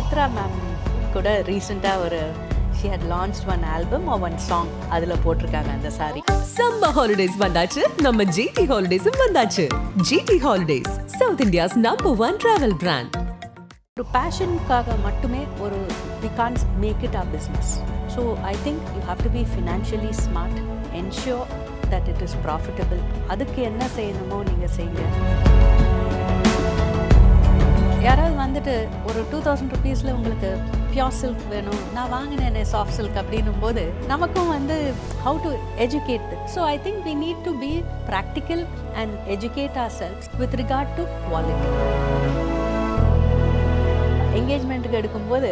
Chitra ma'am கூட ரீசெண்டாக ஒரு she had launched one album or one song அதில் போட்டிருக்காங்க அந்த சாரி. சம்மர் ஹாலிடேஸ் வந்தாச்சு, நம்ம ஜிடி ஹாலிடேஸும் வந்தாச்சு. GT holidays, South India's #1 travel brand. ஒரு பேஷனுக்காக மட்டுமே we can't make it our business. So I think you have to be financially smart, ensure that it is profitable. அதுக்கு என்ன செய்யணுமோ நீங்கள் செய்யுங்க. யாராவது வந்துட்டு ஒரு 2000 rupeesல உங்களுக்கு பியோர் சில்க் வேணும், நான் வாங்கினேன் சாஃப்ட் சில்க் அப்படின்னும் போது நமக்கும் வந்து how to educate. So I think we need to be practical and educate ourselves with regard to quality. என்கேஜ்மெண்ட்டுக்கு எடுக்கும்போது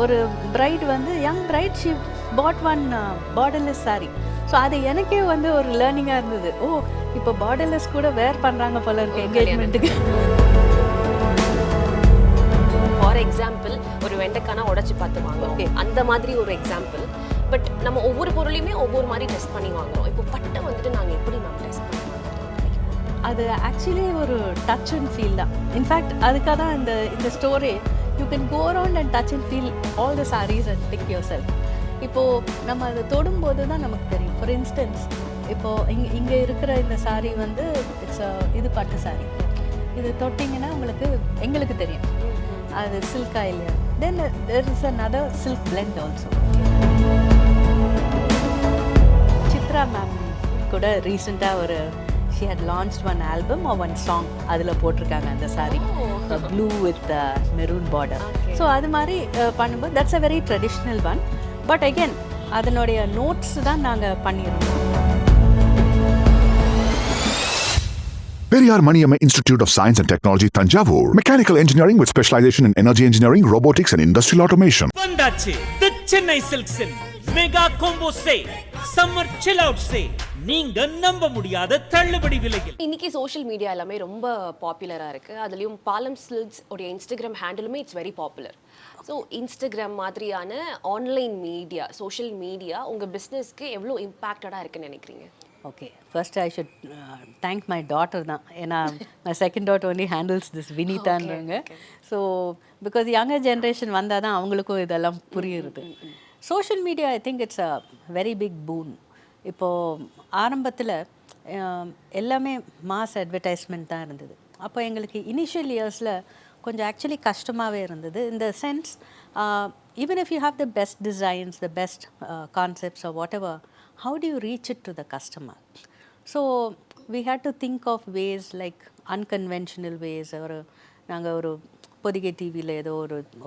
ஒரு பிரைட் வந்து young bride she bought one borderless saree. So அது எனக்கே வந்து ஒரு லேர்னிங்காக இருந்தது. ஓ, இப்போ பார்டர்லெஸ் கூட வேர் பண்ணுறாங்க போல இருக்கு என்கேஜ்மெண்ட்டுக்கு. ஃபார் எக்ஸாம்பிள் ஒரு வெண்டைக்கானா உடச்சி பார்த்து வாங்குறோம், ஓகே, அந்த மாதிரி ஒரு எக்ஸாம்பிள். பட் நம்ம ஒவ்வொரு பொருளையுமே ஒவ்வொரு மாதிரி டெஸ்ட் பண்ணி வாங்குறோம். இப்போ பட்டை வந்துட்டு நாங்கள் எப்படி நம்ம டெஸ்ட் பண்ணுவோம்? அது ஆக்சுவலி ஒரு டச் அண்ட் ஃபீல் தான். இன்ஃபேக்ட் அதுக்காக தான் இந்த ஸ்டோரி. You can go around and touch and feel all the sarees and pick yourself. இப்போது நம்ம அதை தொடும்போது தான் நமக்கு தெரியும். ஃபார் இன்ஸ்டன்ஸ் இப்போது இங்கே இருக்கிற இந்த சாரீ வந்து இது பட்டு சாரீ. இது தொட்டிங்கன்னா எங்களுக்கு தெரியும் அது சில்கா இல்லையா. தென் there is another silk blend also. Chitra ma'am கூட ரீசெண்டாக ஒரு she had launched one album or one song அதில் போட்டிருக்காங்க அந்த sorry, blue with maroon border. So அது மாதிரி பண்ணும்போது that's a very traditional one. But again அதனுடைய நோட்ஸ் தான் நாங்கள் பண்ணியிருந்தோம். Periyar Maniyamma Institute of Science and Technology, Tanjavur. Mechanical engineering with specialization in energy engineering, robotics and industrial automation. வந்தாச்சு the Chennai Silks in mega combo sale, summer chill out sale. நீங்க நம்ப முடியாத தள்ளுபடி விலையில். இன்னைக்கு சோஷியல் மீடியா எல்லாமே ரொம்ப பாப்புலராக இருக்குது. அதுலேயும் பாலம் சில்க்ஸ் உடைய இன்ஸ்டாகிராம் ஹேண்டிலுமே it's very popular. So Instagram மாதிரியான ஆன்லைன் மீடியா, சோஷியல் மீடியா உங்கள் பிஸ்னஸ்க்கு எவ்வளோ இம்பேக்டடாக இருக்குன்னு நினைக்கிறீங்க? Okay, first I should thank my daughter தான். ஏன்னா my second daughter only handles this வினிதான்றவங்க. ஸோ பிகாஸ் யங்கர் ஜென்ரேஷன் வந்தால் தான் அவங்களுக்கும் இதெல்லாம் புரியுறது. Social media I think it's a very big boon. இப்போது ஆரம்பத்தில் எல்லாமே மாஸ் அட்வர்டைஸ்மெண்ட் தான் இருந்தது. அப்போ எங்களுக்கு இனிஷியல் இயர்ஸில் கொஞ்சம் ஆக்சுவலி கஷ்டமாகவே இருந்தது. இந்த sense even if you have the best designs, the best concepts or whatever, how do you reach it to the customer? So we had to think of ways like unconventional ways. நாங்கள் ஒரு பொதிகை டிவியில் ஏதோ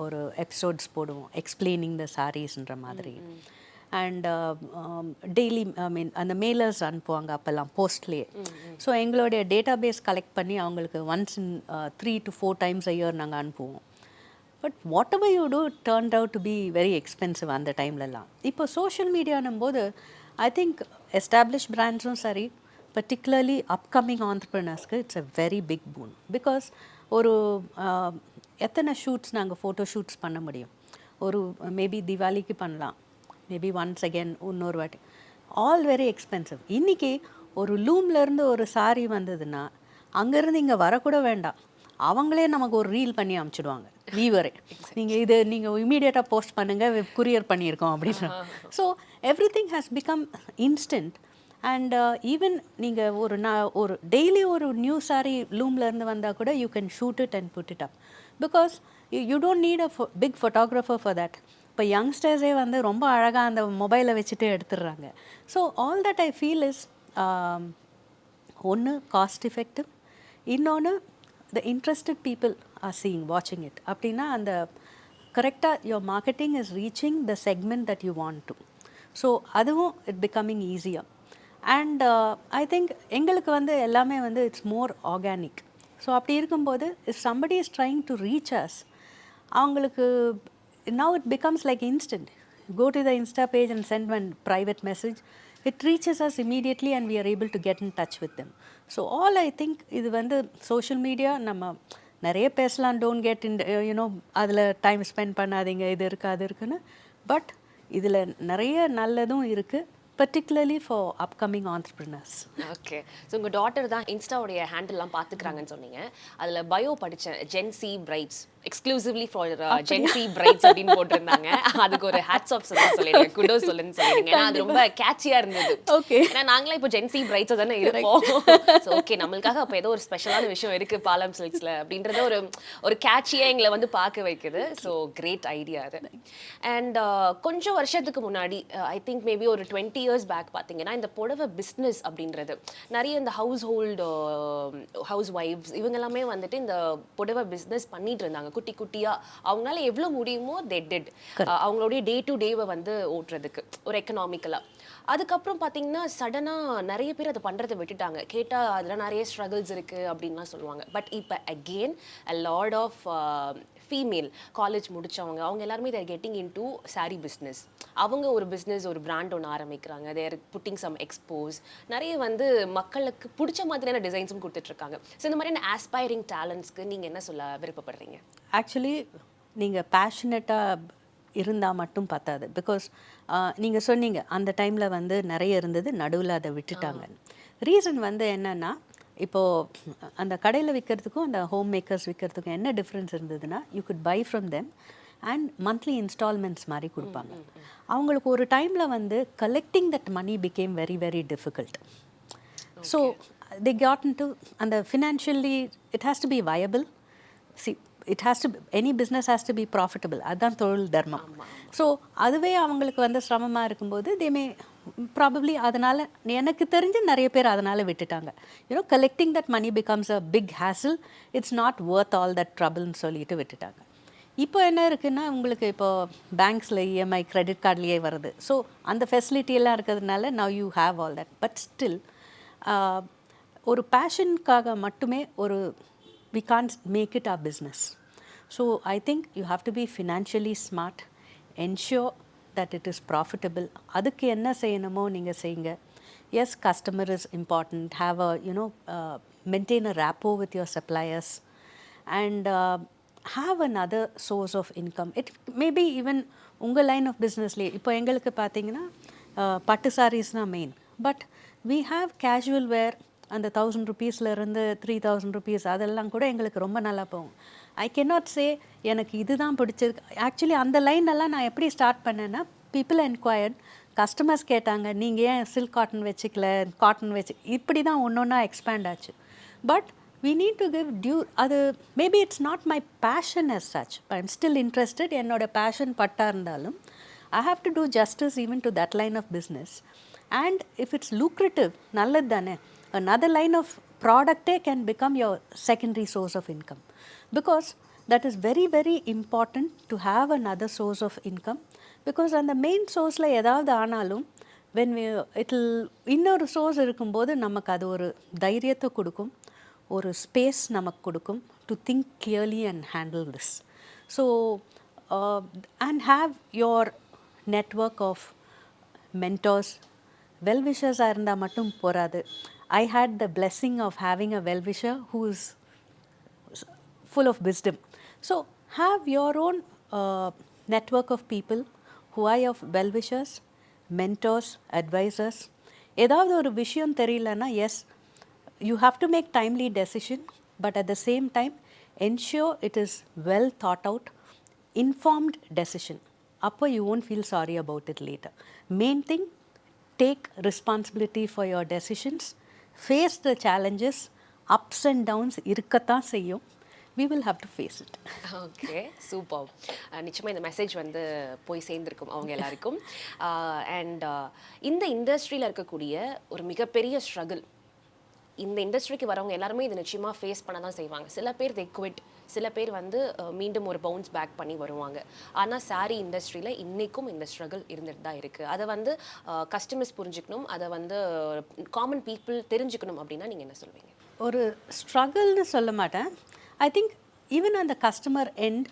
ஒரு episodes போடுவோம் explaining த சாரீஸ்ன்ற மாதிரி. And daily அந்த mailers அனுப்புவாங்க அப்போல்லாம் போஸ்ட்லேயே. ஸோ எங்களுடைய டேட்டா பேஸ் கலெக்ட் பண்ணி அவங்களுக்கு once in 3 to 4 times a year நாங்கள் அனுப்புவோம். But whatever you do turned out to be very expensive அந்த டைம்லலாம். இப்போ சோஷியல் மீடியானும் போது ஐ திங்க் எஸ்டாப்ளிஷ் பிராண்ட்ஸும் சரி, பர்டிகுலர்லி அப்கமிங் ஆண்டர்ப்ரனர்ஸ்க்கு it's a very big boon. Because ஒரு எத்தனை ஷூட்ஸ் நாங்கள் ஃபோட்டோ ஷூட்ஸ் பண்ண முடியும்? ஒரு மேபி திவாலிக்கு பண்ணலாம், மேபி ஒன்ஸ் அகேன் இன்னொரு வாட்டி, ஆல் வெரி எக்ஸ்பென்சிவ். இன்றைக்கி ஒரு லூம்லேருந்து ஒரு சாரீ வந்ததுன்னா அங்கேருந்து இங்கே வரக்கூட வேண்டாம், அவங்களே நமக்கு ஒரு ரீல் பண்ணி அனுப்பிச்சிடுவாங்க வீவரே. நீங்கள் இமீடியட்டாக போஸ்ட் பண்ணுங்கள், குரியர் பண்ணியிருக்கோம் அப்படின்னு. So everything has become instant. And even நீங்கள் ஒரு டெய்லி ஒரு நியூ சாரி லூம்லேருந்து வந்தால் கூட you can shoot it and put it up. Because you don't need a big photographer for that. இப்போ யங்ஸ்டர்ஸே வந்து ரொம்ப அழகாக அந்த மொபைலை வச்சுட்டு எடுத்துடுறாங்க. So all that I feel is ஒன்று காஸ்ட் எஃபெக்டிவ், இன்னொன்று the interested people are watching it. அப்படின்னா அந்த கரெக்டாக your marketing is reaching the segment that you want to. So அதுவும் it becoming easier. And I think எங்களுக்கு வந்து எல்லாமே வந்து it's more organic. ஸோ அப்படி இருக்கும்போது if somebody is trying to reach us, அவங்களுக்கு now it becomes like instant. You go to the Insta page and send one private message, it reaches us immediately and we are able to get in touch with them. So all I think இது வந்து social media நம்ம நிறைய பேசலாம், don't get in you know அதில் time spend பண்ணாதீங்க, இது இருக்குது அது இருக்குன்னு. பட் இதில் நிறைய நல்லதும் இருக்குது, particularly for upcoming entrepreneurs. Okay. So உங்கள் டாட்டர் தான் இன்ஸ்டாவுடைய ஹேண்டில்லாம் பார்த்துக்கிறாங்கன்னு சொன்னீங்க. அதில் பயோ படித்தேன், Jency brides exclusively for Jency brides அப்படின்னு போட்டிருந்தாங்க. அதுக்கு ஒரு ஹேட்ஸ் ஆஃப் சொல்லிடுங்க, குடோ சொல்லுன்னு சொல்லிடுங்க. ஏன்னா அது ரொம்ப கேட்சியாக இருந்தது. ஓகே. ஏன்னா நாங்களே இப்போ ஜென்சி பிரைட்ஸாக தானே இருப்போம். ஸோ ஓகே, நம்மளுக்காக அப்போ ஏதோ ஒரு ஸ்பெஷலான விஷயம் இருக்குது பாலம் சில்க்ஸில் அப்படின்றத ஒரு கேட்சியாக எங்களை வந்து பார்க்க வைக்குது. ஸோ கிரேட் ஐடியா அது. அண்ட் கொஞ்சம் வருஷத்துக்கு முன்னாடி ஐ திங்க் மேபி ஒரு 20 years பேக் பார்த்தீங்கன்னா இந்த புடவை பிஸ்னஸ் அப்படின்றது நிறைய இந்த ஹவுஸ் ஒய்ஃப்ஸ் இவங்க எல்லாமே வந்துட்டு இந்த புடவை பிஸ்னஸ் பண்ணிட்டு இருந்தாங்க குட்டி குட்டியா. அவங்களால எவ்வளோ முடியுமோ தே டிட், அவங்களுடைய டே டு டேவை வந்து ஓட்டுறதுக்கு ஒரு எக்கனாமிக்கலா. அதுக்கப்புறம் பார்த்தீங்கன்னா சடனாக நிறைய பேர் அதை பண்ணுறதை விட்டுட்டாங்க. கேட்டால் அதில் நிறைய ஸ்ட்ரகிள்ஸ் இருக்குது அப்படின்லாம் சொல்லுவாங்க. பட் இப்போ again a lot of female college முடித்தவங்க அவங்க எல்லாருமே they're getting into sari business. அவங்க ஒரு பிஸ்னஸ் ஒரு பிராண்ட் ஒன்று ஆரம்பிக்கிறாங்க. தேர் புட்டிங் சம் எக்ஸ்போஸ், நிறைய வந்து மக்களுக்கு பிடிச்ச மாதிரியான டிசைன்ஸும் கொடுத்துட்ருக்காங்க. ஸோ இந்த மாதிரியான ஆஸ்பைரிங் டேலண்ட்ஸ்க்கு நீங்கள் என்ன சொல்ல விருப்பப்படுறீங்க? ஆக்சுவலி நீங்கள் பேஷனட்டாக இருந்தால் மட்டும் பத்தாது. பிகாஸ் நீங்கள் சொன்னீங்க அந்த டைமில் வந்து நிறைய இருந்தது, நடுவில் அதை விட்டுட்டாங்க. ரீசன் வந்து என்னென்னா, இப்போது அந்த கடையில் விற்கிறதுக்கும் அந்த ஹோம் மேக்கர்ஸ் விற்கிறதுக்கும் என்ன டிஃப்ரென்ஸ் இருந்ததுன்னா, you could buy from them and monthly instalments மாதிரி கொடுப்பாங்க. அவங்களுக்கு ஒரு டைமில் வந்து collecting that money became very very difficult. So they got into அந்த financially it has to be viable. It has to any business has to be profitable. அதுதான் தொழில் தர்மம். ஸோ அதுவே அவங்களுக்கு வந்து சிரமமாக இருக்கும்போது தேமே ப்ராபப்ளி அதனால் எனக்கு தெரிஞ்சு நிறைய பேர் அதனால் விட்டுட்டாங்க. You know collecting that money becomes a big hassle, it's not worth all that ட்ரபிள்னு சொல்லிட்டு விட்டுட்டாங்க. இப்போ என்ன இருக்குன்னா, உங்களுக்கு இப்போது பேங்க்ஸில் இஎம்ஐ கிரெடிட் கார்ட்லேயே வருது. ஸோ அந்த ஃபெசிலிட்டியெல்லாம் இருக்கிறதுனால now you have all that. But still ஒரு பேஷனுக்காக மட்டுமே we can't make it our business. So I think you have to be financially smart, ensure that it is profitable. adukku enna seyanamo neenga seyinga. Yes, customer is important, have a maintain a rapport with your suppliers and have another source of income. It may be even unga line of business le ipo engalukku pathina pattu sarees na main, but we have casual wear அந்த 1000 rupeesலேருந்து 3000 rupees அதெல்லாம் கூட எங்களுக்கு ரொம்ப நல்லா போகும். I cannot say எனக்கு இதுதான் பிடிச்சது. ஆக்சுவலி அந்த லைனெல்லாம் நான் எப்படி ஸ்டார்ட் பண்ணேன்னா, பீப்புள் என்கொயர்ட், கஸ்டமர்ஸ் கேட்டாங்க, நீங்கள் ஏன் சில்க் காட்டன் வச்சுக்கல, காட்டன் வச்சு, இப்படி தான் ஒன்று ஒன்றா எக்ஸ்பேண்ட் ஆச்சு. But we need to give due. அது maybe it's not my passion as such, but I'm still interested. என்னோட பேஷன் பட்டா இருந்தாலும் I have to do justice even to that line of business. And if it's lucrative, நல்லது தானே. Another line of product can become your secondary source of income, because that is very very important to have another source of income. Because on the main source la edavadhu aanalum when we it'll இன்னொரு source இருக்கும்போது நமக்கு அது ஒரு தைரியத்தை கொடுக்கும், ஒரு space நமக்கு கொடுக்கும் to think clearly and handle this. So and have your network of mentors, well-wishers இருந்தால் மட்டும் போராது. I had the blessing of having a well-wisher who is full of wisdom. So have your own network of people who are your well-wishers, mentors, advisors. ஏதாவது ஒரு விஷயம் தெரியலன்னா, yes, you have to make timely decision, but at the same time ensure it is well thought out, informed decision. அப்போ you won't feel sorry about it later. Main thing, take responsibility for your decisions, face the challenges, ups and downs இருக்கத்தான் செய்யும். We will have to face it. Okay, super. நிச்சயமாக இந்த message வந்து போய் சேர்ந்துருக்கும் அவங்க எல்லாருக்கும். And இந்த இண்டஸ்ட்ரியில் இருக்கக்கூடிய ஒரு மிகப்பெரிய ஸ்ட்ரகிள், இந்த இண்டஸ்ட்ரிக்கு வரவங்க எல்லாருமே இதை நிச்சயமாக ஃபேஸ் பண்ண தான் செய்வாங்க. சில பேர் தே குவிட், சில பேர் வந்து மீண்டும் ஒரு பவுன்ஸ் பேக் பண்ணி வருவாங்க. ஆனால் சாரீ இண்டஸ்ட்ரியில் இன்றைக்கும் இந்த ஸ்ட்ரகிள் இருந்துட்டு தான் இருக்குது. அதை வந்து கஸ்டமர்ஸ் புரிஞ்சுக்கணும், அதை வந்து காமன் பீப்புள் தெரிஞ்சுக்கணும் அப்படின்னா நீங்கள் என்ன சொல்வீங்க? ஒரு ஸ்ட்ரகிள்னு சொல்ல மாட்டேன். ஐ திங்க் ஈவன் அந்த கஸ்டமர் எண்ட்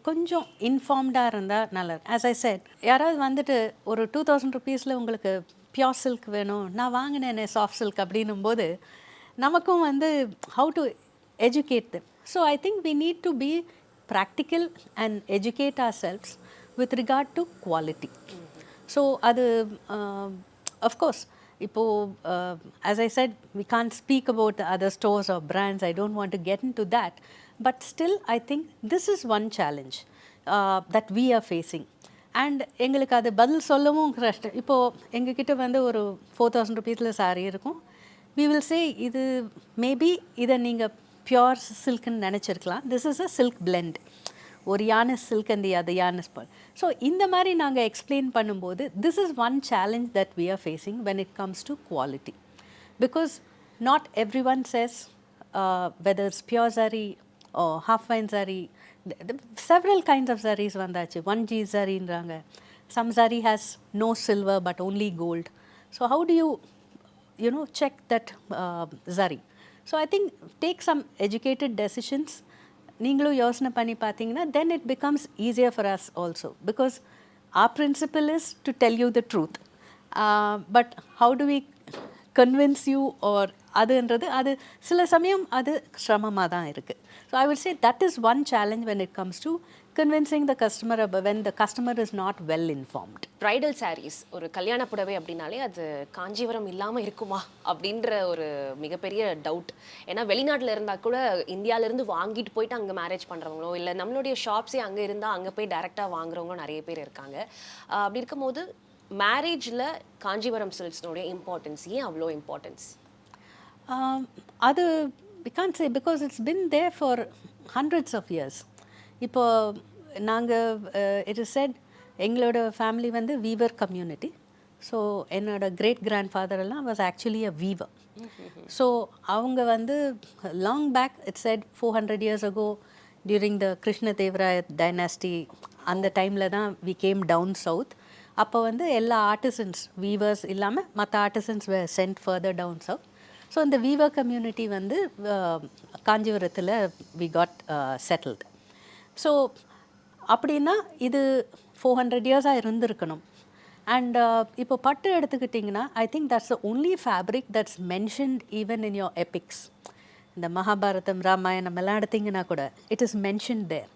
கொஞ்சம் இன்ஃபார்ம்டாக இருந்தால் நல்லது. ஆஸ் ஐ செட், யாராவது வந்துட்டு ஒரு 2000 rupeesல உங்களுக்கு பியோர் சில்க் வேணும், நான் வாங்கினேன் சாஃப்ட் சில்க் அப்படின்னும் போது நமக்கும் வந்து how to educate them. So I think we need to be practical and educate ourselves with regard to quality. So அது of course, as I said, we can't speak about the other stores or brands. I don't want to get into that. But still, I think this is one challenge that we are facing. And எங்களுக்கு அது பதில் சொல்லவும் கஷ்டம். இப்போது எங்ககிட்ட வந்து ஒரு 4,000 rupeesல saree இருக்கும். We will say இது மேபி இதை நீங்கள் பியோர் சில்க்னு நினச்சிருக்கலாம். This is a silk blend. ஒரு யானை சில்க் அந்த அது யானை ஸ்பால். ஸோ இந்த மாதிரி நாங்கள் எக்ஸ்பிளைன் பண்ணும்போது this is one challenge that we are facing when it comes to quality. Because not everyone says whether it's pure saree or half fine saree. Several kinds of sarees vandachu. 1G saree-nranga. Some saree has no silver but only gold. So how do you know, check that saree? So I think take some educated decisions. நீங்களும் யோசனை பண்ணி பார்த்தீங்கன்னா then it becomes easier for us also, because our principle is to tell you the truth. But how do we convince you or அதுன்றது அது சில சமயம் அது சிரமமாக தான் இருக்குது. So I will say that is one challenge when it comes to convincing the customer when the customer is not well informed. Bridal sarees ஒரு கல்யாண புடவை அப்படின்னாலே அது காஞ்சிபுரம் இல்லாமல் இருக்குமா அப்படின்ற ஒரு மிகப்பெரிய டவுட். ஏன்னா வெளிநாட்டில் இருந்தால் கூட இந்தியாவிலேருந்து வாங்கிட்டு போயிட்டு அங்கே மேரேஜ் பண்ணுறவங்களோ இல்லை நம்மளுடைய ஷாப்ஸே அங்கே இருந்தால் அங்கே போய் டைரெக்டாக வாங்குறவங்களும் நிறைய பேர் இருக்காங்க. அப்படி இருக்கும்போது மேரேஜில் காஞ்சிபுரம் சில்க்ஸ்னுடைய இம்பார்ட்டன்ஸ் ஏன் அவ்வளோ இம்பார்ட்டன்ஸ்? அது we can't say because it's been there for hundreds of years. இப்போ நாங்கள் it is said எங்களோட ஃபேமிலி வந்து வீவர் கம்யூனிட்டி. ஸோ என்னோட கிரேட் கிராண்ட் ஃபாதர் எல்லாம் was actually a weaver. So அவங்க வந்து long back it's said 400 years ago during the Krishnadevaraya dynasty அந்த டைமில் தான் வி கேம் டவுன் சவுத். அப்போ வந்து எல்லா ஆர்டிசன்ஸ் வீவர்ஸ் இல்லாமல் மற்ற artisans were sent further down south. So இந்த வீவர் கம்யூனிட்டி வந்து காஞ்சிபுரத்தில் வி காட் செட்டில்டு. ஸோ அப்படின்னா இது 400 years-ஆக இருந்திருக்கணும். அண்ட் இப்போ பட்டு எடுத்துக்கிட்டிங்கன்னா I think that's the only fabric that's mentioned even in your epics. இந்த மகாபாரதம் ராமாயணம் எல்லாம் எடுத்திங்கன்னா கூட it is mentioned there.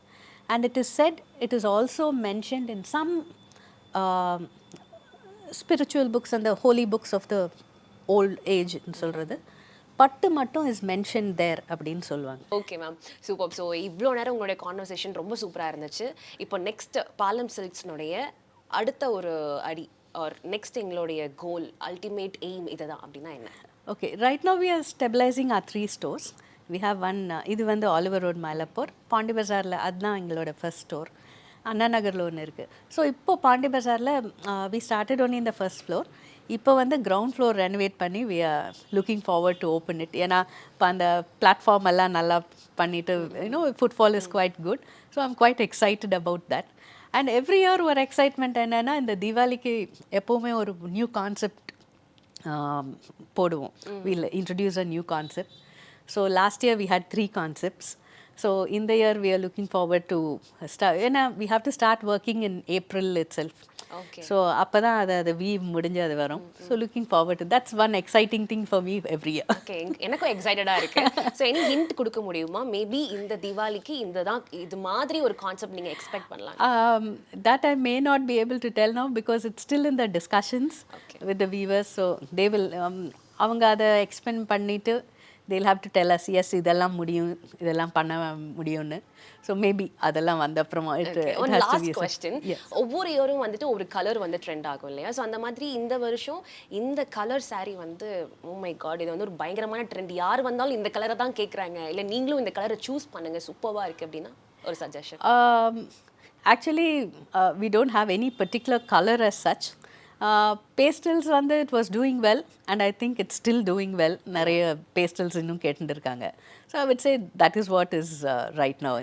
And it is said it is also mentioned in some spiritual books அந்த holy books of the old ஏஜ்னு சொல்கிறது. பட்டு மட்டும் is mention தேர் அப்படின்னு சொல்லுவாங்க. Okay ma'am, super. ஸோ இவ்வளோ நேரம் உங்களுடைய கான்வர்சேஷன் ரொம்ப சூப்பராக இருந்துச்சு. இப்போ நெக்ஸ்ட் பாலம் சில்க்ஸ்னுடைய அடுத்த ஒரு அடி ஆர் நெக்ஸ்ட் எங்களுடைய கோல் அல்டிமேட் எய்ம் இதுதான் அப்படின்னா என்ன? Okay, right now we are stabilizing our 3 stores. We have one, இது வந்து ஆலிவர் ரோட் மயிலாப்பூர், பாண்டி பஜாரில் அதுதான் எங்களோட ஃபர்ஸ்ட் ஸ்டோர். அண்ணா நகரில் ஒன்று இருக்குது. ஸோ இப்போ பாண்டி பஜாரில் வி ஸ்டார்டட் ஒன்லி இந்த ஃபர்ஸ்ட் ஃப்ளோர். இப்போ வந்து கிரவுண்ட் ஃப்ளோர் ரெனோவேட் பண்ணி we are looking forward to open it. ஏன்னா இப்போ அந்த பிளாட்ஃபார்ம் எல்லாம் நல்லா பண்ணிவிட்டு you know footfall is quite good. So I'm quite excited about that. And every year ஒரு எக்ஸைட்மெண்ட் என்னென்னா இந்த தீபாவளிக்கு எப்போவுமே ஒரு நியூ கான்செப்ட் போடுவோம். Will introduce a new concept. So last year we had 3 concepts. So in the year we are looking forward to start. We have to start working in April itself. Okay. So அப்பதான் அது we've முடிஞ்சு அது வரும். So looking forward to that's one exciting thing for me every year. Okay, எனக்கும் எக்ஸைட்டடா இருக்கு. So any hint கொடுக்க முடியுமா? Maybe இந்த தீபாவளிக்கு இது மாதிரி ஒரு கான்செப்ட் நீங்க எக்ஸ்பெக்ட் பண்ணலாம். That I may not be able to tell now because it's still in the discussions with the weavers. So they will அவங்க அதை எக்ஸ்பெண்ட் பண்ணிட்டு they'll have to tell us yes இதெல்லாம் முடியும் இதெல்லாம் பண்ண முடியும்னு. ஸோ மேபி அதெல்லாம் வந்த அப்புறமா லாஸ்ட் கொஸ்டின், ஒவ்வொரு இயரும் வந்துட்டு ஒரு கலர் வந்து ட்ரெண்ட் ஆகும் இல்லையா? ஸோ அந்த மாதிரி இந்த வருஷம் இந்த கலர் saree வந்து ஓ மை காட் இது வந்து ஒரு பயங்கரமான ட்ரெண்ட், யார் வந்தாலும் இந்த கலரை தான் கேட்குறாங்க, இல்லை நீங்களும் இந்த கலரை சூஸ் பண்ணுங்க சூப்பராக இருக்குது அப்படின்னா ஒரு suggestion? Actually we don't have any particular color as such. Pastels வந்து it was doing well and I think it's still doing well. நிறைய pastels இன்னும் கேட்டுட்டு இருக்காங்க. So I would say that is what is right now.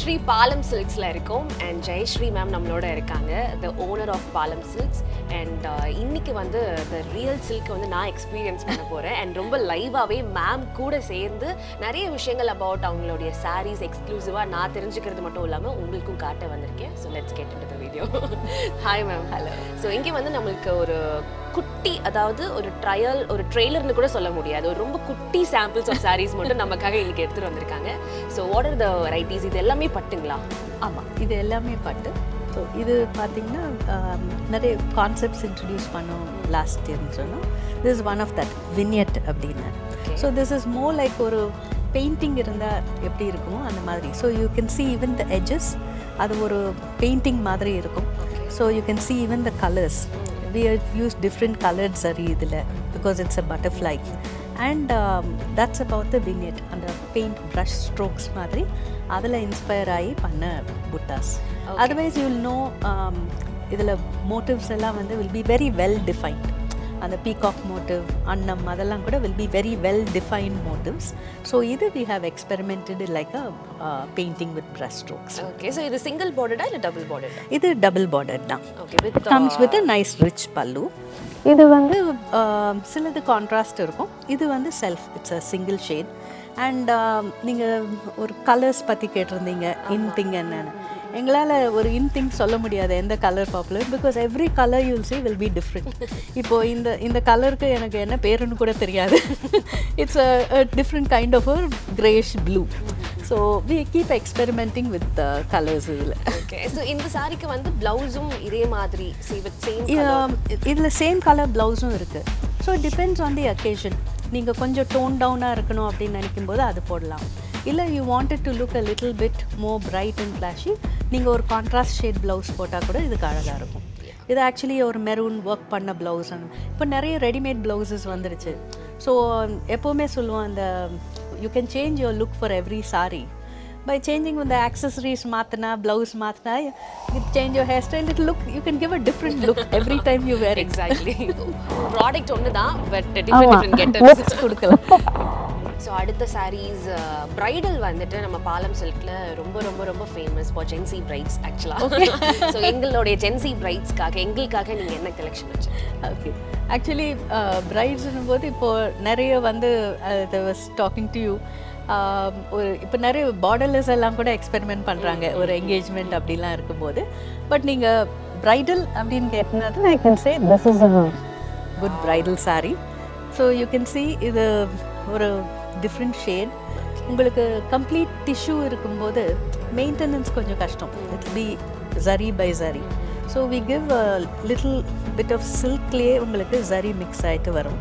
Jayashree பாலம் சில்க்ஸில் இருக்கோம் and Jayashree ma'am நம்மளோட இருக்காங்க, the owner of பாலம் சில்க்ஸ். அண்ட் இன்னைக்கு வந்து த ரியல் சில்க் வந்து நான் எக்ஸ்பீரியன்ஸ் பண்ண போகிறேன் அண்ட் ரொம்ப லைவாகவே மேம் கூட சேர்ந்து நிறைய விஷயங்கள் அபவுட் அவங்களுடைய சாரீஸ் எக்ஸ்க்ளூசிவாக நான் தெரிஞ்சுக்கிறது மட்டும் இல்லாமல் உங்களுக்கும் காட்ட வந்திருக்கேன். So let's get into the video. Hi ma'am. Hello. So இங்கே வந்து நம்மளுக்கு ஒரு குட்டி, அதாவது ஒரு ட்ரையல், ஒரு ட்ரெய்லர்னு கூட சொல்ல முடியாது, ஒரு ரொம்ப குட்டி சாம்பிள்ஸ் ஆஃப் சாரீஸ் மட்டும் நமக்காக இன்னைக்கு எடுத்துகிட்டு வந்திருக்காங்க. So what are the varieties? இது எல்லாமே பட்டுங்களா? ஆமாம், இது எல்லாமே பட்டு. ஸோ இது பார்த்திங்கன்னா நிறைய கான்செப்ட்ஸ் இன்ட்ரடியூஸ் பண்ணோம் லாஸ்ட் இயர்னு சொன்னோம். This is one of that vignette அப்படின்னு. So this is more like ஒரு பெயிண்டிங் இருந்தால் எப்படி இருக்குமோ அந்த மாதிரி. So you can see even the edges, அது ஒரு பெயிண்டிங் மாதிரி இருக்கும். So you can see even the colours. We have used different colored saree idhila because it's a butterfly, and that's about the vignette and the paint brush strokes madri adala inspire ஆகி பண்ண buttas. Otherwise you will know idhila motifs ella வந்து will be very well defined. அந்த peacock motive, அன்னம், அதெல்லாம் கூட will be very well defined motives. So இது we have experimented like a painting with brush strokes. Okay, so இது single bordered இல்ல double bordered? இது double bordered தான். Okay, with comes with a nice rich pallu. இது வந்து சிலது contrast இருக்கும், இது வந்து self, it's a single shade. And நீங்கள் ஒரு கலர்ஸ் பற்றி கேட்டிருந்தீங்க, இன் திங் என்னன்னு. எங்களால் ஒரு இன் திங் சொல்ல முடியாது எந்த colour popular, because every colour you'll see will be different. இப்போது இந்த கலருக்கு எனக்கு என்ன பேருன்னு கூட தெரியாது. It's a different kind of a greyish blue. So we keep experimenting with colours இதில். ஓகே, ஸோ இந்த சாரிக்கு வந்து ப்ளவுஸும் இதே மாதிரி இதில் சேம் கலர் ப்ளவுஸும் இருக்குது. So depends on the occasion. நீங்கள் கொஞ்சம் டோன் டவுனாக இருக்கணும் அப்படின்னு நினைக்கும்போது அது போடலாம். இல்லை you wanted to look a little bit more bright and flashy, நீங்கள் ஒரு கான்ட்ராஸ்ட் ஷேட் ப்ளவுஸ் போட்டால் கூட இதுக்கு அழகாக இருக்கும். இது ஆக்சுவலி ஒரு மெரூன் ஒர்க் பண்ண ப்ளவுஸ். இப்போ நிறைய ரெடிமேட் ப்ளவுசஸ் வந்துடுச்சு. ஸோ எப்போவுமே சொல்லுவோம், அந்த you can change your look for every sorry by changing the accessories மாற்றினா, ப்ளவுஸ் மாற்றினா, you change your hairstyle, it look, you can give a different look every time you wear it. Exactly. Product ஒன்று தான், but different getups கொடுக்கலாம். So அடுத்த saris bridal வந்துட்டு நம்ம பாலம் சில்கில் ரொம்ப ரொம்ப ரொம்ப ஃபேமஸ் ஃபார் ஜென்சி பிரைட்ஸ் ஆக்சுவலாக. ஸோ எங்களுடைய ஜென்சி பிரைட்ஸ்க்காக எங்களுக்காக நீங்கள் என்ன கலெக்ஷன் வச்சு? ஓகே, ஆக்சுவலி பிரைட்ஸ்னும் போது இப்போது நிறைய வந்து டாக்கிங் டு யூ, ஒரு இப்போ நிறைய பார்டர்லெஸ் எல்லாம் கூட எக்ஸ்பெரிமெண்ட் பண்ணுறாங்க ஒரு என்கேஜ்மெண்ட் அப்படிலாம் இருக்கும்போது. பட் நீங்கள் ப்ரைடல் அப்படின்னு கேட்டது, I can say this is a good bridal sari. So you can see இது ஒரு டிஃப்ரெண்ட் ஷேட். உங்களுக்கு கம்ப்ளீட் டிஷ்யூ இருக்கும்போது மெயின்டெனன்ஸ் கொஞ்சம் கஷ்டம். It be zari by zari. So we give a little bit of சில்க்லேயே உங்களுக்கு ஜரி மிக்ஸ் ஆகிட்டு வரும்.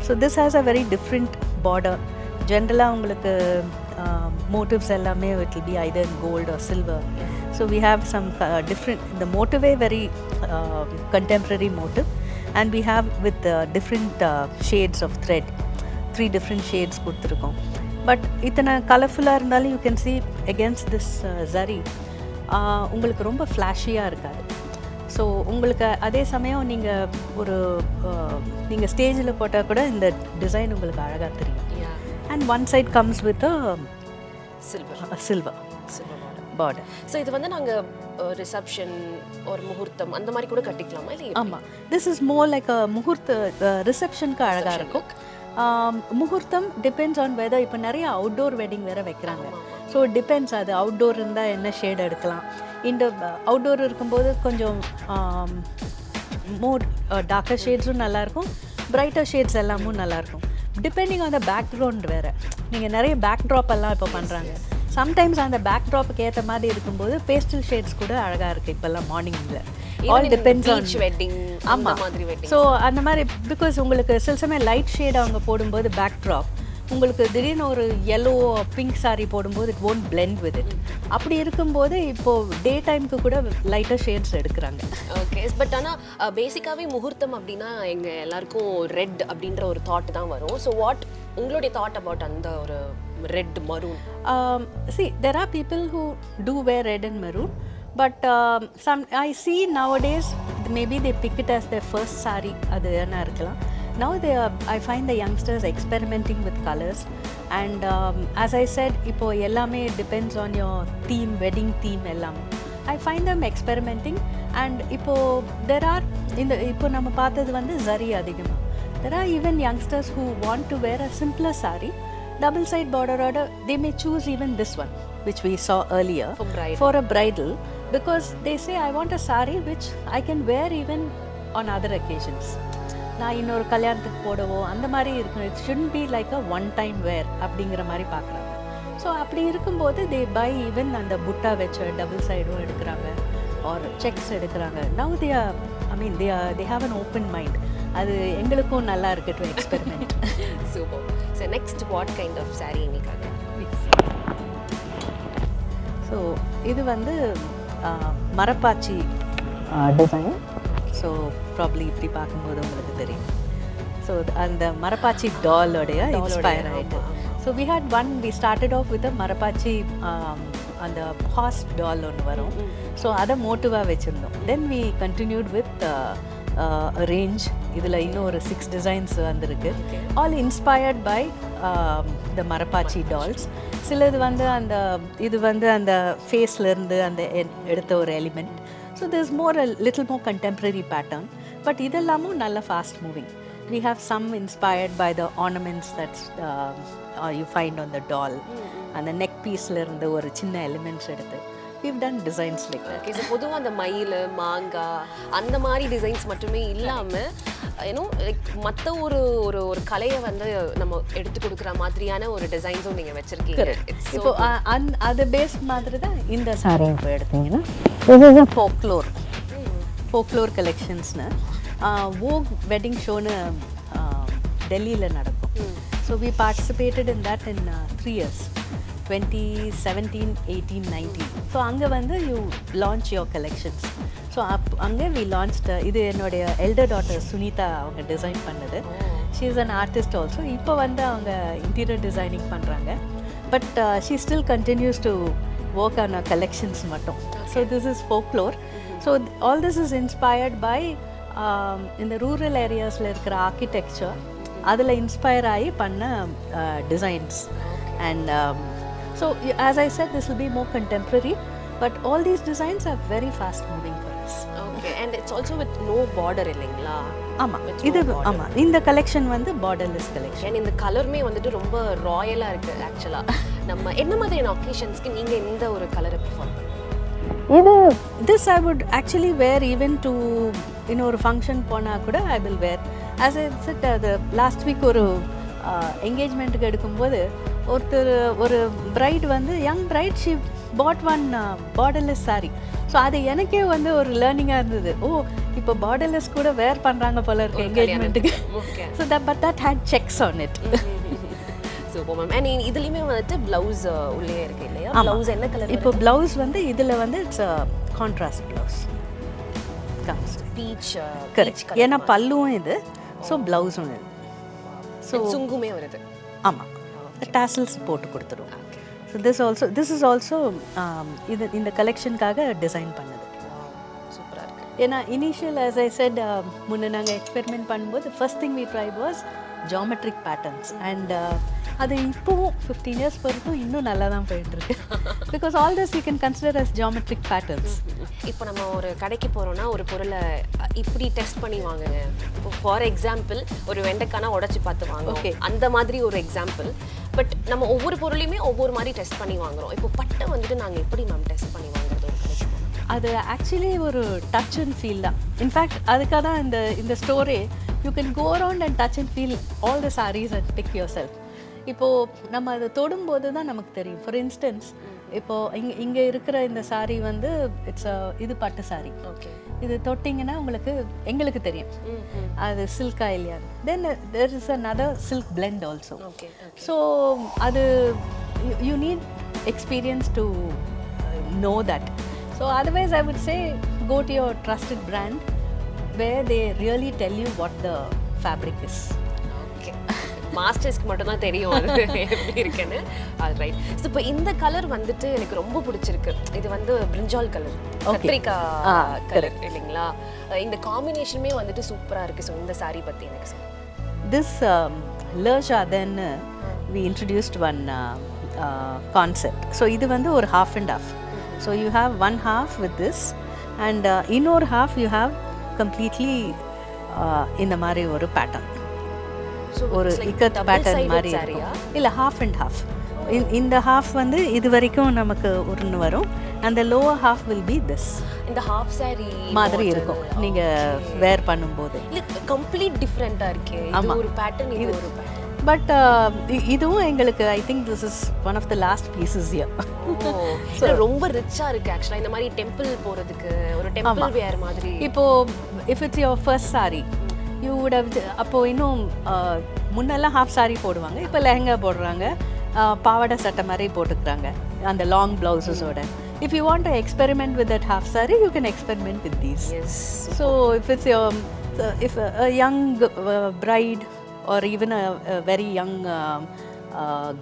So this has a very different border. ஜென்ரலாக உங்களுக்கு motives எல்லாமே it will be either in gold or silver. So we have some different, the motive is very contemporary motive, and we have with different shades of thread, 3 different shades கொடுத்துருக்கோம். But இத்தனை கலர்ஃபுல்லாக இருந்தாலும் you can see against this zari உங்களுக்கு ரொம்ப ஃப்ளாஷியாக இருக்காது. So உங்களுக்கு அதே சமயம் நீங்கள் ஒரு நீங்கள் ஸ்டேஜில் போட்டால் கூட இந்த டிசைன் உங்களுக்கு அழகாக தெரியும். And one side comes with a silver border. So இது வந்து நாங்க ரிசப்ஷன் ஒரு முகூர்த்தம் அந்த மாதிரி கூட கட்டிக்கலாமா இல்லை? ஆமாம், this is more like a முகூர்த்த ரிசப்ஷனுக்கு அழகாக இருக்கும். முகூர்த்தம் டிபெண்ட்ஸ் ஆன் வெதர். இப்போ நிறைய அவுட்டோர் வெட்டிங் வேறு வைக்கிறாங்க. ஸோ டிபெண்ட்ஸ், அது அவுட்டோர் இருந்தால் என்ன ஷேட் எடுக்கலாம். இந்த அவுட்டோர் இருக்கும்போது கொஞ்சம் மோர் டார்க்கர் ஷேட்ஸும் நல்லாயிருக்கும், பிரைட்டர் ஷேட்ஸ் எல்லாமும் நல்லாயிருக்கும். டிபெண்டிங் ஆன் த பேக்ரவுண்ட் வேறு. நீங்கள் நிறைய பேக்ட்ராப் எல்லாம் இப்போ பண்ணுறாங்க. சம்டைம்ஸ் அந்த பேக்ட்ராப்புக்கு ஏற்ற மாதிரி இருக்கும்போது பேஸ்டல் ஷேட்ஸ் கூட அழகாக இருக்குது இப்போல்லாம் மார்னிங்கில். All depends on wedding. ஆமாம், ஸோ அந்த மாதிரி பிகாஸ் உங்களுக்கு சில சமயம் லைட் ஷேட் அவங்க போடும்போது பேக்ட்ராப், உங்களுக்கு திடீர்னு ஒரு yellow பிங்க் சாரீ போடும்போது it won't blend with it. அப்படி இருக்கும்போது இப்போது டே டைமுக்கு கூட லைட்டர் ஷேட்ஸ் எடுக்கிறாங்க. ஓகே, பட் ஆனால் பேசிக்காகவே முகூர்த்தம் அப்படின்னா எங்கள் எல்லாருக்கும் ரெட் அப்படின்ற ஒரு தாட் தான் வரும். ஸோ வாட் உங்களுடைய தாட் அபவுட் அந்த ஒரு red maroon? See, there are people who do wear red and maroon, but some I see nowadays maybe they pick it as their first saree. அது என்ன இருக்கலாம். Now I find the youngsters experimenting with colors, and as I said இப்போது எல்லாமே depends on your theme, wedding theme எல்லாமே. I find them experimenting. And இப்போது இப்போ நம்ம பார்த்தது வந்து ஜரி அதிகமாக. There are even youngsters who want to wear a simpler saree, double side border order. They may choose even this one which we saw earlier for a bridal, because they say I want a saree which I can wear even on other occasions. நான் இன்னொரு கல்யாணத்துக்கு போடவோ அந்த மாதிரி இருக்கணும். It shouldn't be like a one time wear அப்படிங்கிற மாதிரி பார்க்குறாங்க. So அப்படி இருக்கும்போது தே பை ஈவன் அந்த புட்டா வச்ச டபுள் சைடும் எடுக்கிறாங்க, ஆர் செக்ஸ் எடுக்கிறாங்க. Now they have an open mind. அது எங்களுக்கும் நல்லா இருக்கு to experiment. Super. So next what kind of saree இன்னைக்காக? ஸோ இது வந்து மரப்பாச்சி டிசைன். ஸோ ப்ராப்ளி இப்படி பார்க்கும்போது உங்களுக்கு தெரியும். ஸோ அந்த மரப்பாச்சி டாலோடைய இன்ஸ்பயர் ஆகிட்டு. So we started off with a மரப்பாச்சி அந்த ஹார்ஸ் டால் ஒன்று வரும். ஸோ அதை மோட்டிவாக வச்சுருந்தோம். Then we continued with range. இதில் இன்னும் ஒரு 6 டிசைன்ஸ் வந்திருக்கு. ஆல் இன்ஸ்பயர்ட் பை த மரப்பாச்சி டால்ஸ். சிலது வந்து இது வந்து அந்த ஃபேஸ்லேருந்து அந்த எடுத்த ஒரு element. So there's little more contemporary pattern, but இதெல்லாமும் நல்ல fast moving. We have some inspired by the ornaments that's you find on the doll. அந்த நெக் பீஸ்லேருந்து ஒரு சின்ன எலிமெண்ட்ஸ் எடுத்து we've done designs like that. Okay, so பொதுவாக அந்த மயில், மாங்காய் அந்த மாதிரி டிசைன்ஸ் மட்டுமே இல்லாமல் லைக் மற்ற ஒரு ஒரு கலையை வந்து நம்ம எடுத்து கொடுக்குற மாதிரியான ஒரு டிசைன்ஸும் நீங்கள் வச்சுருக்கீங்க. இப்போ அது பேஸ் மாதிரி தான் இந்த சாரி. இப்போ எடுத்தீங்கன்னா this is a folklore collectionsனு வோக் வெட்டிங் ஷோன்னு டெல்லியில் நடக்கும். So we participated in that in 3 years, 2017, 18, 19. So அங்கே வந்து you launch your collections. So அங்கே வி லான்ச்ட். இது என்னுடைய எல்டர் டாட்டர் சுனிதா அவங்க டிசைன் பண்ணது. She is an artist also. இப்போ வந்து அவங்க இன்டீரியர் டிசைனிங் பண்ணுறாங்க. But she still continues to work on collections மட்டும். So this is folklore. So all this is inspired by இந்த ரூரல் ஏரியாஸில் இருக்கிற ஆர்கிடெக்சர். அதில் இன்ஸ்பயர் ஆகி பண்ண designs. And so as I said, this will be more contemporary, but all these designs are very fast moving for us. Okay, and it's also with no border இல்லைங்களா? ஆமா, இது ஆமா, இந்த கலெக்ஷன் வந்து borderless collection. and இந்த கலருமே வந்துட்டு ரொம்ப ராயலா இருக்கு ஆக்சுவலா. நம்ம என்ன மாதிரியான ஒகேஷன்ஸ்க்கு நீங்க இந்த ஒரு கலரை ப்ரிஃபர் பண்ணுவீங்க? This I would actually wear even to ஒரு ஃபங்க்ஷன் போனால் கூட I will wear. As I said, the last week ஒரு என்கேஜ்மெண்ட்டுக்கு எடுக்கும்போது ஒரு பிரைட் வந்து young bride she bought one borderless saree. So அது எனக்கே வந்து ஒரு லேர்னிங்காக இருந்தது. இப்போ பார்டர்லெஸ் கூட வேர் பண்ணுறாங்க போல இருக்கு என்கேஜ்மெண்ட்டுக்கு. So that had checks on it. Super ma'am. And இதுலேயுமே வந்துட்டு ப்ளவுஸ் உள்ளே இருக்கு இல்லையா? ப்ளவுஸ் என்ன கலர்? இப்போ ப்ளவுஸ் வந்து இதில் வந்து it's contrast blouse. Beach. Correct. ஏன்னா பல்லுவும் இது, ஸோ ப்ளவுஸும் இது. ஸோ சுங்குமே வருது. ஆமாம், டாசல்ஸ் போட்டு கொடுத்துருவோம். ஸோ this is also இது இந்த கலெக்ஷனுக்காக டிசைன் பண்ணது. சூப்பராக இருக்குது. ஏன்னா இனிஷியல் as I said, முன்னே நாங்கள் எக்ஸ்பெரிமெண்ட் பண்ணும்போது first thing we tried was geometric patterns. And அது இப்போவும் 15 years வரைக்கும் இன்னும் நல்லா தான் போயிட்டுருக்கு. Because all this you can consider as geometric patterns. இப்போ நம்ம ஒரு கடைக்கு போகிறோன்னா ஒரு பொருளை இப்படி டெஸ்ட் பண்ணி வாங்குங்க. இப்போ ஃபார் எக்ஸாம்பிள் ஒரு வெண்டைக்கானா உடச்சி பார்த்து வாங்குவோம். ஓகே, அந்த மாதிரி ஒரு எக்ஸாம்பிள். பட் நம்ம ஒவ்வொரு பொருளையுமே ஒவ்வொரு மாதிரி டெஸ்ட் பண்ணி வாங்குறோம். இப்போ பட்டை வந்துட்டு நாங்கள் எப்படி மேம் டெஸ்ட் பண்ணி வாங்குறது ஒரு கடைக்கு? அது ஆக்சுவலி ஒரு டச் அண்ட் ஃபீல் தான். இன்ஃபேக்ட் அதுக்காக தான் இந்த ஸ்டோரே. You can go around and touch and feel all the sarees and pick yourself. இப்போது நம்ம அதை தொடும்போது தான் நமக்கு தெரியும். ஃபார் இன்ஸ்டன்ஸ் இப்போது இங்கே இருக்கிற இந்த saree வந்து இது பட்டு saree. ஓகே, இது தொட்டிங்கன்னா எங்களுக்கு தெரியும் அது சில்கா இல்லையா. Then there is another silk blend also. Okay. So அது you need experience to know that. So otherwise I would say go to your trusted brand where they really tell you what the fabric is. Okay, மாஸ்டர்ஸ்க்கு மட்டும் தான் தெரியும் அது எப்படி இருக்குன்னு. All right. So இப்போ இந்த கலர் வந்துட்டு எனக்கு ரொம்ப பிடிச்சிருக்கு. இது வந்து பிரிஞ்சால் கலர், கத்திரிக்காய் கலர் இல்லைங்களா? இந்த காம்பினேஷனுமே வந்துட்டு சூப்பராக இருக்குது. ஸோ இந்த saree பற்றி எனக்கு சொல்லுங்கள். This லர்ஷாதன்னு we introduced one concept. So இது வந்து ஒரு half and half. So you have one half with this and இன்னொரு half you have completely இந்த மாதிரி ஒரு pattern. ஒரு இக்கத் பேட்டர்ன் மாதிரி இருக்கும். இல்லை half and half. இந்த half வந்து இது வரைக்கும் நமக்கு ஒன்று வரும். அந்த lower half will be this. இந்த half saree மாதிரி இருக்கும் நீங்கள் வேர் பண்ணும்போது. கம்ப்ளீட் டிஃப்ரெண்ட்டாக இருக்கு. இது ஒரு பேட்டர்ன், இது ஒரு பேட்டர்ன். பட் இதுவும் எங்களுக்கு I think this is one of the last pieces here. ரொம்ப ரிச்சா இருக்கு ஆக்சுவலா. இந்த மாதிரி டெம்பிள் போறதுக்கு ஒரு டெம்பிள் வேர் மாதிரி. இப்போ if it's your first saree you would have அப்போது இன்னும் முன்னெல்லாம் ஹாஃப் saree போடுவாங்க, இப்போ லெஹங்கா போடுறாங்க, பாவாடை சட்டை மாதிரி போட்டுக்கிறாங்க அந்த லாங் ப்ளவுஸஸோட. If you want to experiment with that half saree you can experiment with these. So if it's if a young bride or even a very young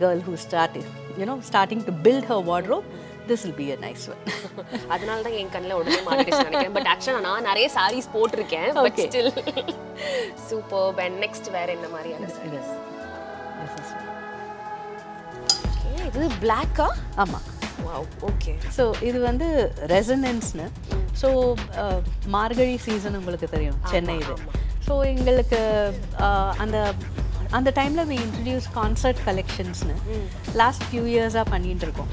girl who's starting to build her wardrobe, this will be a nice one. அதனால தான் என் கண்ணில் உடனே மாட்டிடுச்சு நினைக்கிறேன். But ஆக்சுவலாக நான் நிறைய sarees போட்டிருக்கேன். But still super. And next வேற என்ன மாதிரியான sarees? இது பிளாக்கா? ஆமாம். Wow, okay. ஸோ இது வந்து ரெசனன்ஸ்னு. ஸோ மார்கழி சீசன் உங்களுக்கு தெரியும் சென்னை இது. ஸோ எங்களுக்கு அந்த டைமில் we introduce கான்சர்ட் கலெக்ஷன்ஸ்னு லாஸ்ட் ஃபியூ இயர்ஸாக பண்ணிகிட்டு இருக்கோம்.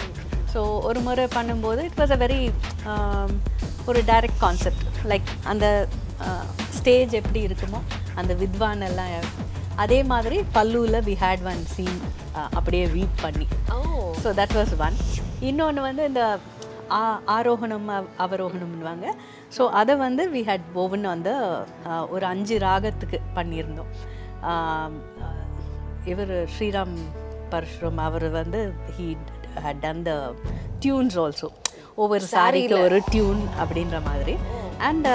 ஸோ ஒரு முறை பண்ணும்போது இட் வாஸ் அ வெரி ஒரு டைரக்ட் கான்செப்ட். லைக் அந்த ஸ்டேஜ் எப்படி இருக்குமோ அந்த வித்வான் எல்லாம் அதே மாதிரி பல்லுவில் we had one scene அப்படியே வீட் பண்ணி. So that was one. இன்னொன்று வந்து இந்த ஆரோகணம் அவரோகணம்னுவாங்க. ஸோ அதை வந்து we had woven அந்த ஒரு 5 ராகத்துக்கு பண்ணியிருந்தோம். இவர் ஸ்ரீராம் பரஷுரம் அவர் வந்து he had done the tunes also. ஒவ்வொரு சாரிக்கு ஒரு டியூன் அப்படின்ற மாதிரி. அண்ட்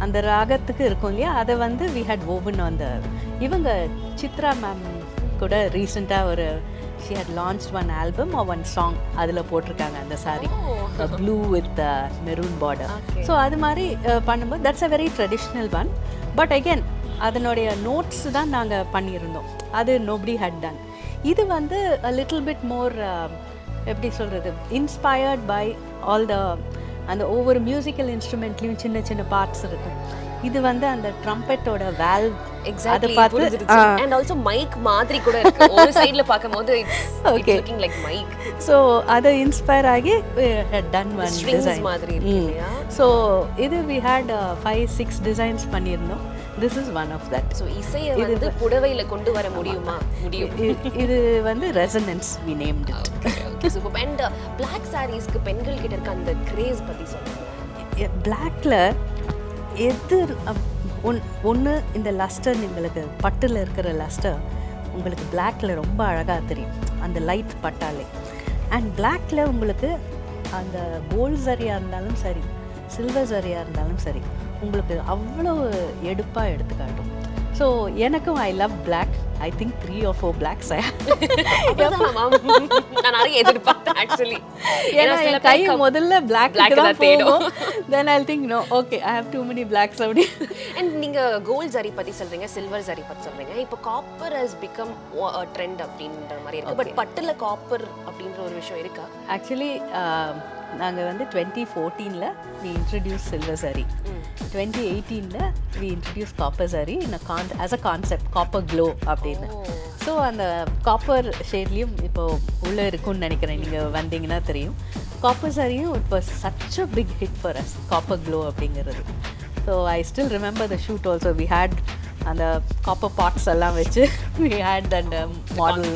அந்த ராகத்துக்கு இருக்கும் இல்லையா, அதை வந்து we had woven on the இவங்க சித்ரா மேம் கூட ரீசெண்டாக ஒரு she had launched one album or one song அதில் போட்டிருக்காங்க அந்த sorry blue with maroon border. So அது மாதிரி பண்ணும்போது that's a very traditional one. But again அதனுடைய நோட்ஸ் தான் நாங்கள் பண்ணியிருந்தோம். அது nobody had done. இது வந்து a little bit more எப்படி சொல்கிறது, இன்ஸ்பயர்ட் பை ஆல் அந்த ஒவ்வொரு மியூசிக்கல் இன்ஸ்ட்ருமெண்ட்லேயும் சின்ன சின்ன பார்ட்ஸ் இருக்கும். இது வந்து அந்த ட்ரம்பெட்டோட வேல்வ் எக்ஸாக்ட்லி புரிஞ்சிருச்சு. அண்ட் ஆல்சோ மைக் மாதிரி கூட இருக்கு ஒரு சைடுல பாக்கும்போது. It's looking like mic. So அத இன்ஸ்பயர் ஆகி had done one design மாதிரி இருக்கு இல்லையா? சோ இது we had 5-6 designs பண்ணிருந்தோம். This is one of that. So இசையை வந்து புடவையில கொண்டு வர முடியுமா? முடியும். இது வந்து resonance we named it. Okay, super. And black sareesக்கு பெண்கள் கிட்ட இருக்க அந்த கிரேஸ் பத்தி சொல்லுங்க. blackல எது ஒன்று இந்த லஸ்டர், உங்களுக்கு பட்டில் இருக்கிற லஸ்டர் உங்களுக்கு பிளாக்ல ரொம்ப அழகாக தெரியும் அந்த லைட் பட்டாலே. அண்ட் பிளாக்ல உங்களுக்கு அந்த கோல்ட் சரியாக இருந்தாலும் சரி, சில்வர் சரியாக இருந்தாலும் சரி, உங்களுக்கு அவ்வளோ எடுப்பாக எடுத்துக்காட்டும். ஸோ எனக்கும் I love black. I think 3 or 4 blacks நான் நிறைய எதிர்பார்த்தேன் ஆக்சுவலி. ஏன்னா என் கை முதல்ல பிளாக் தான் தேடும். Then I think no, okay I have too many blacks அப்படி. அண்ட் நீங்க கோல்ட் ஜரி பத்தி சொல்றீங்க, சில்வர் ஜரி பத்தி சொல்றீங்க. இப்போ காப்பர் ஹஸ் பிகம் ட்ரெண்ட் அப்படின்ற மாதிரி இருக்கு. பட் பட்டுல காப்பர் அப்படின்ற ஒரு விஷயம் இருக்கா? ஆக்சுவலி நாங்கள் வந்து 2014ல் we introduced silver saree. 2018ல் we introduced copper saree as a concept, copper glow அப்படின்னு. ஸோ அந்த காப்பர் ஷேட்லேயும் இப்போ உள்ளே இருக்குன்னு நினைக்கிறேன், நீங்கள் வந்தீங்கன்னா தெரியும். காப்பர் சாரியும் it was such a big hit for us, copper glow அப்படிங்கிறது. So I still remember the shoot also. We had அந்த காப்பர் பாட்ஸ் எல்லாம் வச்சு we had that model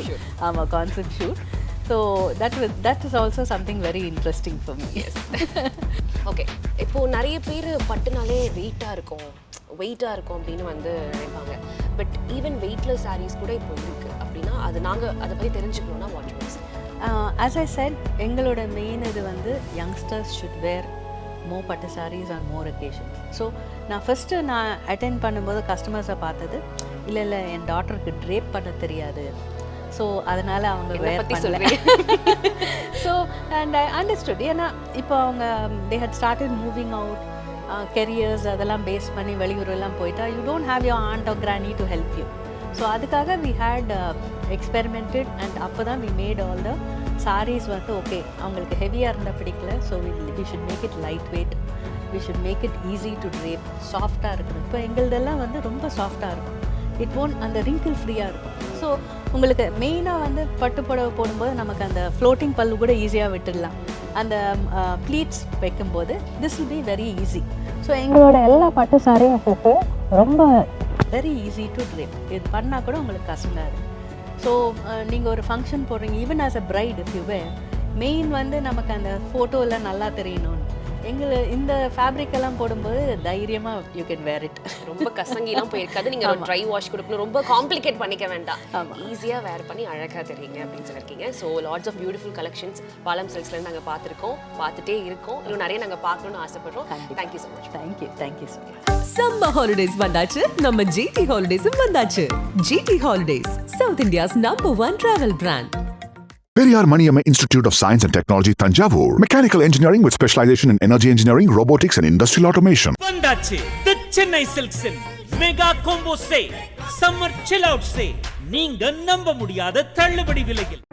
concept shoot. So that is also something very interesting for me. Yes. Okay, இப்போ நிறைய பேர் பட்டுனாலே வெயிட்டாக இருக்கும் அப்படின்னு வந்து நினைப்பாங்க. பட் ஈவன் வெயிட்லெஸ் சாரீஸ் கூட இப்போ இருக்குது அப்படின்னா அது நாங்கள் அதை பற்றி தெரிஞ்சுக்கணும்னா what you say? As I said, எங்களோட மெயின் இது வந்து யங்ஸ்டர்ஸ் should wear more பட்டு sarees on more occasions. So நான் ஃபஸ்ட்டு நான் அட்டென்ட் பண்ணும்போது கஸ்டமர்ஸை பார்த்தது, இல்லை என் டாட்டருக்கு ட்ரேப் பண்ண தெரியாது, ஸோ அதனால் அவங்க வேர் பண்ணல. So and I understood. ஏன்னா இப்போ அவங்க they had started moving out, careers அதெல்லாம் பேஸ் பண்ணி வெளியூரெல்லாம் போயிட்டா you don't have your aunt or granny to help you. So அதுக்காக we had experimented and அப்போ தான் we made all the sarees வந்து ஓகே அவங்களுக்கு ஹெவியாக இருந்தால் பிடிக்கல. So we should make it light weight, we should make it easy to drape, சாஃப்டாக இருக்கணும். இப்போ எங்களுதெல்லாம் வந்து ரொம்ப சாஃப்டாக இருக்கும், இட் won't அந்த wrinkle ஃப்ரீயாக இருக்கும். ஸோ உங்களுக்கு மெயினாக வந்து பட்டு புடவை போடும்போது நமக்கு அந்த ஃப்ளோட்டிங் பல்லு கூட ஈஸியாக விட்டுடலாம். அந்த ப்ளீட்ஸ் வைக்கும்போது this will be very easy. So எங்களோட எல்லா பட்டு சாரியும் ரொம்ப வெரி ஈஸி டு ட்ரேப். இது பண்ணால் கூட உங்களுக்கு கஷ்டங்காது. ஸோ நீங்கள் ஒரு ஃபங்க்ஷன் போடுறீங்க, even as a bride if you wear, main வந்து நமக்கு அந்த ஃபோட்டோவில் நல்லா தெரியணும்னு இந்த ஃபேப்ரிக் எல்லாம் போடும்போது தைரியமா யூ கேன் வேர் இட். ரொம்ப கசங்கிலாம் போயிருக்காது. நீங்க ஒரு ட்ரை வாஷ் கொடுக்கணும், ரொம்ப காம்ப்ளிகேட் பண்ணிக்க வேண்டாம், ஈஸியா வேர் பண்ணி அழகா தெரியுங்க அப்படின்னு சொல்லிருக்கீங்க. So lots of beautiful collections Palam சில்க்ஸ்ல நாங்க பார்த்துருக்கோம், பார்த்துட்டே இருக்கோம், இன்னும் நிறைய நாங்க பார்க்கணும்னு ஆசைப்படுறோம். Thank you so much. Thank you so much. Summer holidays வந்தாச்சு, நம்ம ஜிடி ஹாலிடேஸும் வந்தாச்சு. GT holidays, South India's number 1 travel brand. Periyar Maniyamma Institute of Science and Technology, Thanjavur. Mechanical engineering with specialization in energy engineering, robotics and industrial automation. வந்தாச்சு the Chennai சில்க்ஸின் mega combo sale, summer chill out sale. நீங்க நம்ப முடியாத தள்ளுபடி விலையில்